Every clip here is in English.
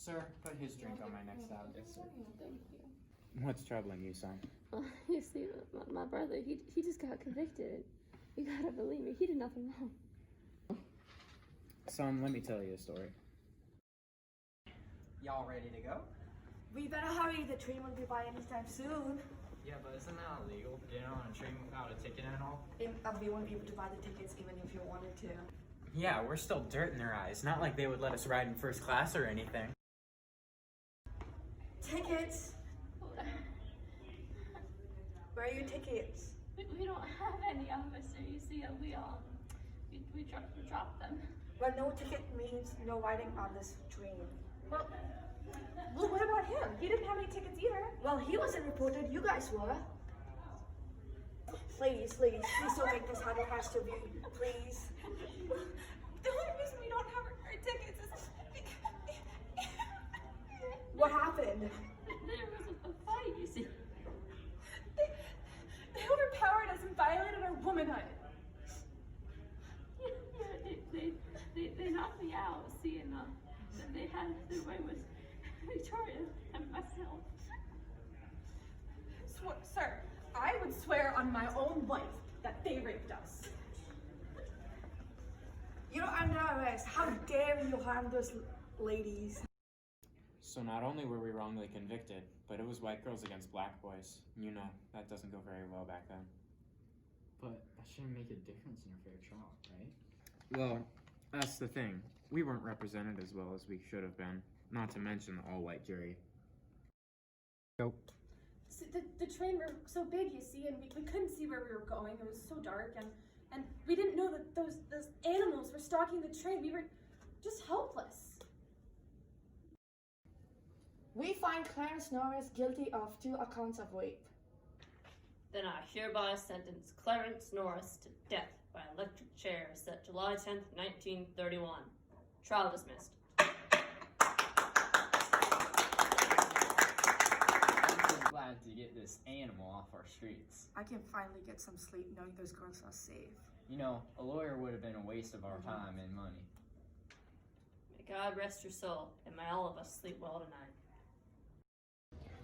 Sir, put his drink on my next tab. Yes, sir. Thank you. What's troubling you, son? You see, my brother, he just got convicted. You gotta believe me, he did nothing wrong. Son, let me tell you a story. Y'all ready to go? We better hurry, the train won't be by anytime soon. Yeah, but isn't that illegal? Getting on a train without a ticket and all? We won't be able to buy the tickets even if you wanted to. Yeah, we're still dirt in their eyes. Not like they would let us ride in first class or anything. Tickets? Where are your tickets? We don't have any, officer. You see, we dropped them. Well, no ticket means no riding on this train. Well, what about him? He didn't have any tickets either. Well, he wasn't reported. You guys were. Please don't make this how it has to be. Please. The only reason we don't have our tickets is because... What happened? There was a fight, you see. They overpowered us and violated our womanhood. Yeah, they knocked me out, see, and they had their way with Victoria and myself. Sir, I would swear on my own life that they raped us. You're under arrest. How dare you harm those ladies? So not only were we wrongly convicted, but it was white girls against black boys. You know, that doesn't go very well back then. But that shouldn't make a difference in a fair trial, right? Well, that's the thing. We weren't represented as well as we should have been. Not to mention the all-white jury. Nope. So the train were so big, you see, and we couldn't see where we were going. It was so dark, and we didn't know that those animals were stalking the train. We were just helpless. We find Clarence Norris guilty of 2 accounts of rape. Then I hereby sentence Clarence Norris to death by electric chair set July 10th, 1931. Trial dismissed. I'm glad to get this animal off our streets. I can finally get some sleep knowing those girls are safe. You know, a lawyer would have been a waste of our time and money. May God rest your soul, and may all of us sleep well tonight.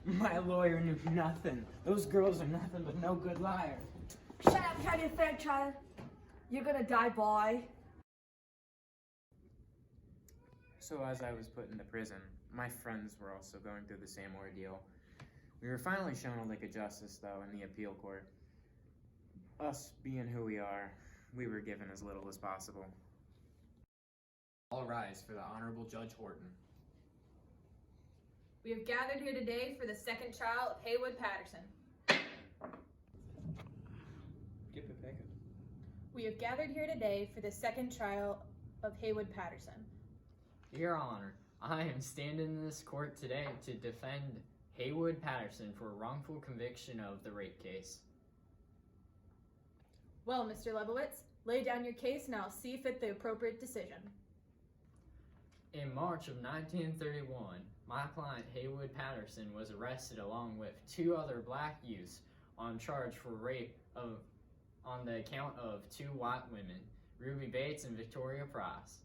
My lawyer knew nothing. Those girls are nothing but no good liar. Shut up, Tiny Fairchild. You're gonna die, boy. So as I was put into prison, my friends were also going through the same ordeal. We were finally shown a lick of justice, though, in the appeal court. Us being who we are, we were given as little as possible. All rise for the Honorable Judge Horton. We have gathered here today for the second trial of Haywood Patterson. We have gathered here today for the second trial of Haywood Patterson. Your Honor, I am standing in this court today to defend Haywood Patterson for wrongful conviction of the rape case. Well, Mr. Lebowitz, lay down your case and I'll see fit the appropriate decision. In March of 1931, my client Haywood Patterson was arrested along with 2 other black youths on charge for rape on the account of 2 white women, Ruby Bates and Victoria Price.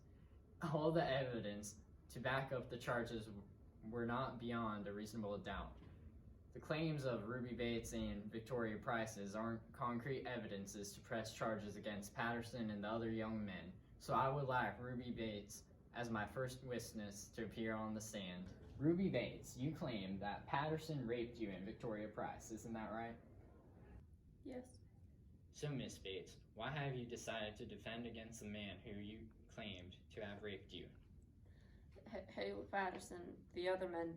All the evidence to back up the charges were not beyond a reasonable doubt. The claims of Ruby Bates and Victoria Price's aren't concrete evidences to press charges against Patterson and the other young men, so I would like Ruby Bates as my first witness to appear on the stand. Ruby Bates, you claim that Patterson raped you and Victoria Price, isn't that right? Yes. So, Miss Bates, why have you decided to defend against the man who you claimed to have raped you? Haywood Patterson, the other men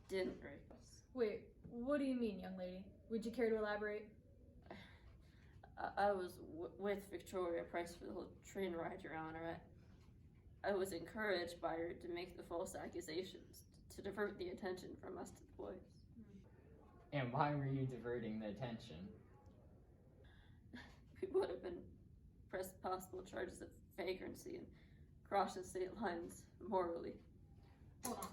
didn't rape us. Wait, what do you mean, young lady? Would you care to elaborate? I was with Victoria Price for the whole train ride, Your Honor. I was encouraged by her to make the false accusations, to divert the attention from us to the boys. And why were you diverting the attention? We would have been pressed possible charges of vagrancy and crossing state lines morally. Hold on,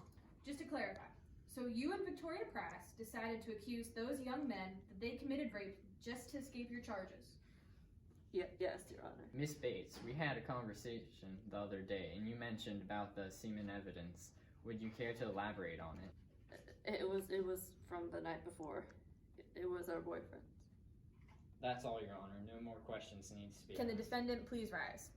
just to clarify. So you and Victoria Price decided to accuse those young men that they committed rape just to escape your charges? Yes, Your Honor. Miss Bates, we had a conversation the other day, and you mentioned about the semen evidence Would you care to elaborate on it? It was from the night before. It was our boyfriend. That's all, Your Honor. No more questions needs to be Can the asked. defendant please rise?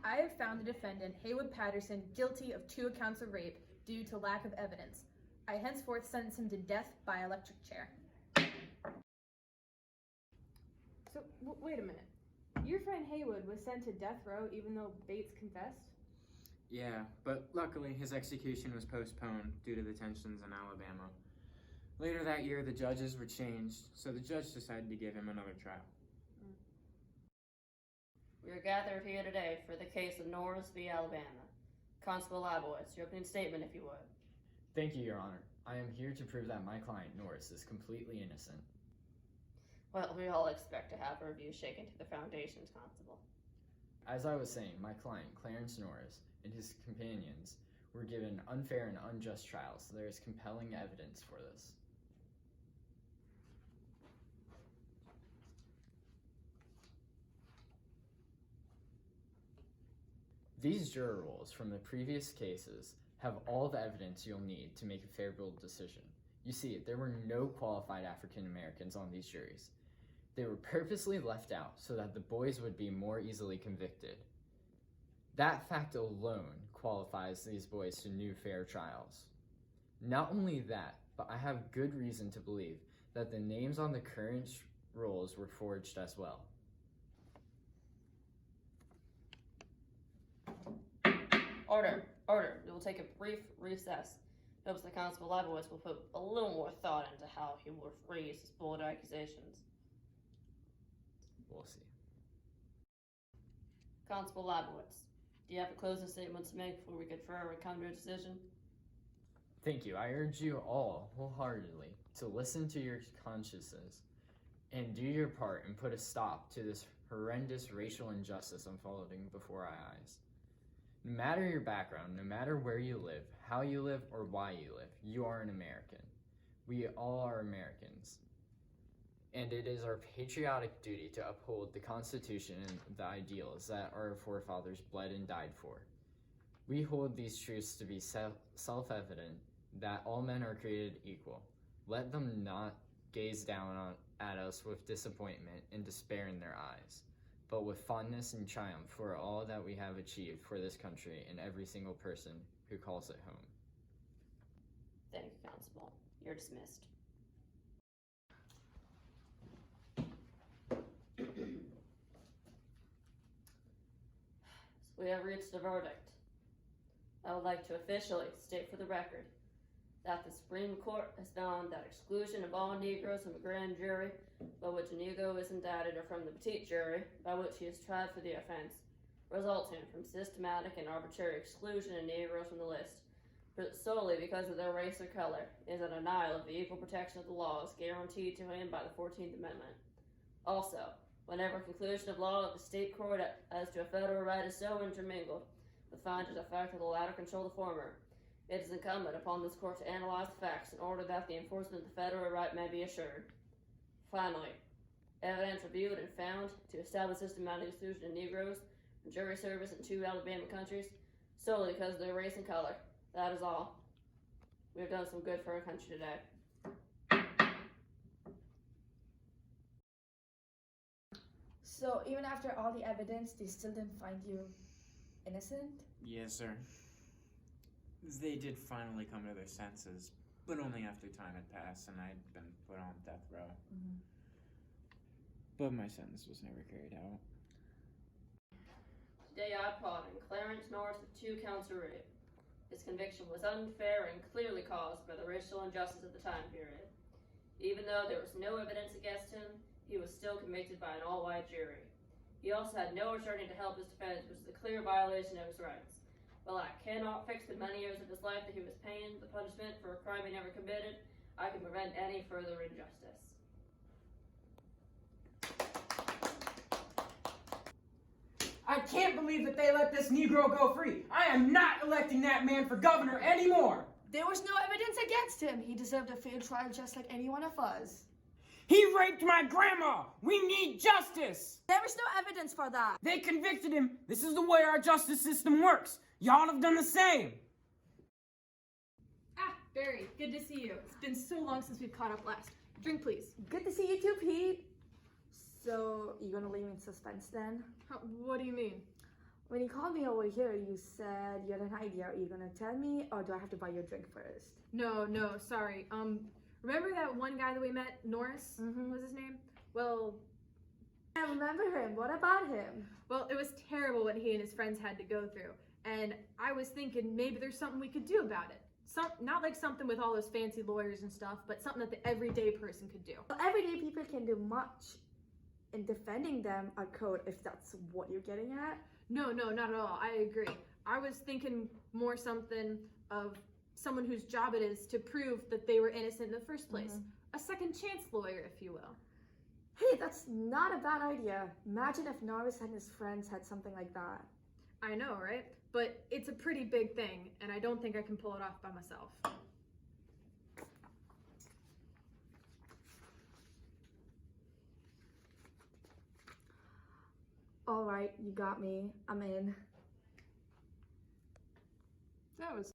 I have found the defendant, Haywood Patterson, guilty of 2 counts of rape due to lack of evidence. I henceforth sentence him to death by electric chair. So, wait a minute. Your friend Haywood was sent to death row even though Bates confessed? Yeah, but luckily his execution was postponed due to the tensions in Alabama. Later that year, the judges were changed, so the judge decided to give him another trial. We are gathered here today for the case of Norris v. Alabama. Constable Labowitz, your opening statement, if you would. Thank you, Your Honor. I am here to prove that my client, Norris, is completely innocent. Well, we all expect to have our views shaken to the foundations, Constable. As I was saying, my client, Clarence Norris, and his companions were given unfair and unjust trials, so there is compelling evidence for this. These juror rolls from the previous cases have all the evidence you'll need to make a favorable decision. You see, there were no qualified African Americans on these juries. They were purposely left out so that the boys would be more easily convicted. That fact alone qualifies these boys to new fair trials. Not only that, but I have good reason to believe that the names on the current rolls were forged as well. Order, order. We will take a brief recess. Hopes the Constable Labowitz will put a little more thought into how he will phrase his bold accusations. We'll see. Constable Labowitz, do you have a closing statement to make before we could forever come to a decision? Thank you. I urge you all wholeheartedly to listen to your consciences and do your part and put a stop to this horrendous racial injustice unfolding before our eyes. No matter your background, no matter where you live, how you live, or why you live, you are an American. We all are Americans. And it is our patriotic duty to uphold the Constitution and the ideals that our forefathers bled and died for. We hold these truths to be self-evident that all men are created equal. Let them not gaze down at us with disappointment and despair in their eyes, but with fondness and triumph for all that we have achieved for this country and every single person who calls it home. Thank you, Constable. You're dismissed. So we have reached a verdict. I would like to officially state for the record that the Supreme Court has found that exclusion of all Negroes from a grand jury by which a Negro is indicted or from the petite jury by which he is tried for the offense resulting from systematic and arbitrary exclusion of Negroes from the list but solely because of their race or color is a denial of the equal protection of the laws guaranteed to him by the 14th Amendment. Also, whenever conclusion of law of the state court as to a federal right is so intermingled with findings of fact that the latter control the former, it is incumbent upon this court to analyze the facts in order that the enforcement of the federal right may be assured. Finally, evidence reviewed and found to establish systematic exclusion of Negroes from jury service in 2 Alabama countries solely because of their race and color. That is all. We have done some good for our country today. So even after all the evidence, they still didn't find you innocent? Yes, sir. They did finally come to their senses, but only after time had passed and I'd been put on death row. Mm-hmm. But my sentence was never carried out. Today I pardon Clarence Norris with 2 counts of rape. His conviction was unfair and clearly caused by the racial injustice of the time period. Even though there was no evidence against him, he was still convicted by an all-white jury. He also had no attorney to help his defense, which is a clear violation of his rights. While I cannot fix the many years of his life that he was paying the punishment for a crime he never committed, I can prevent any further injustice. I can't believe that they let this Negro go free. I am not electing that man for governor anymore. There was no evidence against him. He deserved a fair trial just like any one of us. He raped my grandma. We need justice. There was no evidence for that. They convicted him. This is the way our justice system works. Y'all have done the same. Barry, good to see you. It's been so long since we've caught up last. Drink, please. Good to see you too, Pete. So, you gonna leave me in suspense then? What do you mean? When you called me over here, you said you had an idea. Are you gonna tell me, or do I have to buy you a drink first? No, sorry. Remember that one guy that we met, Norris? Was his name? Well, I remember him. What about him? Well, it was terrible what he and his friends had to go through. And I was thinking maybe there's something we could do about it. Not like something with all those fancy lawyers and stuff, but something that the everyday person could do. Well, everyday people can do much in defending them a code, if that's what you're getting at. No, not at all. I agree. I was thinking more something of someone whose job it is to prove that they were innocent in the first place. A second chance lawyer, if you will. Hey, that's not a bad idea. Imagine if Norris and his friends had something like that. I know, right? But it's a pretty big thing, and I don't think I can pull it off by myself. All right, you got me. I'm in. That was